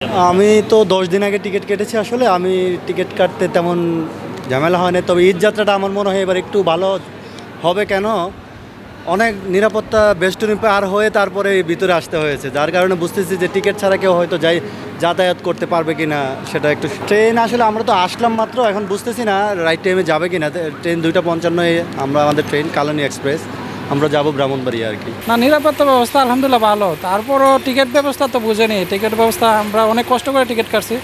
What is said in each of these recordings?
আমি তো 10 দিন আগে টিকিট কেটেছি। আসলে আমি টিকিট কাটতে তেমন ঝামেলা হয় না, তবে ঈদ যাত্রাটা আমার মনে হয় এবার একটু ভালো হবে। কেন, অনেক নিরাপত্তা বেষ্টনী পার হয়ে তারপরে ভিতরে আসতে হয়েছে, যার কারণে বুঝতেছি যে টিকিট ছাড়া কেউ হয়তো যাতায়াত করতে পারবে কি না সেটা একটু। ট্রেন আসলে আমরা তো আসলাম মাত্র, এখন বুঝতেছি না রাইট টাইমে যাবে কি না। ট্রেন 2:55 আমাদের ট্রেন কালনী এক্সপ্রেস, আমরা যাব ব্রাহ্মণবাড়িয়া আর কি। না, নিরাপত্তা ব্যবস্থা আলহামদুলিল্লাহ ভালো। তারপরও টিকিট ব্যবস্থা তো বুঝেনি। টিকিট ব্যবস্থা আমরা অনেক কষ্ট করে টিকিট কাটছি।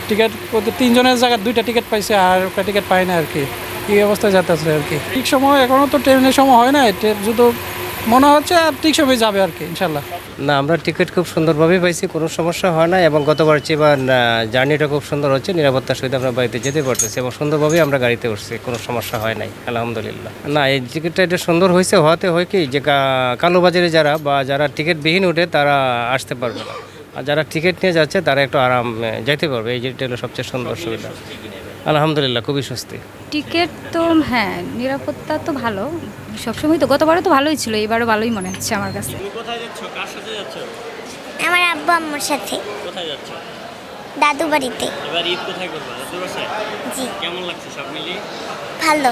টিকিট প্রতি 3 জনের জায়গায় 2টা টিকিট পাইছে, আর একটা টিকিট পাই না আর কি। এই অবস্থায় যাচ্ছে আর কি। ঠিক সময় এখনও তো ট্রেনের সময় হয় না, ট্রেন শুধু মনে হচ্ছে আর ঠিক সময় যাবে আর কি ইনশাল্লাহ। না, আমরা টিকিট খুব সুন্দরভাবেই পাইছি, কোনো সমস্যা হয় না। এবং গতবার চেয়ে এবার জার্নিটা খুব সুন্দর হচ্ছে, নিরাপত্তার সহিত আমরা বাড়িতে যেতে পারতেছি এবং সুন্দরভাবেই আমরা গাড়িতে উঠছি, কোনো সমস্যা হয় নাই আলহামদুলিল্লাহ। না, এই টিকিটটা এটা সুন্দর হয়েছে, হওয়াতে হয় কি যে কালোবাজারে যারা টিকিটবিহীন উঠে তারা আসতে পারবে না, আর যারা টিকিট নিয়ে যাচ্ছে তারা একটু আরাম যাইতে পারবে। এই যেটা হলো সবচেয়ে সুন্দর সুবিধা। আলহামদুলিল্লাহ, খুবই স্বস্তি। টিকিট তো হ্যাঁ, নিরাপত্তা তো ভালো সবসময়। তো গতবারও তো ভালোই ছিল, এবারও ভালোই মনে হচ্ছে আমার কাছে। কোথায় যাচ্ছ, কার সাথে যাচ্ছ? আমার আব্বু আম্মুর সাথে কোথায় যাচ্ছ? দাদু বাড়িতে। এবার ঈদ কোথায় করবা? দাদুর বাসায়? জি, কেমন লাগছে সব মিলিয়ে? ভালো।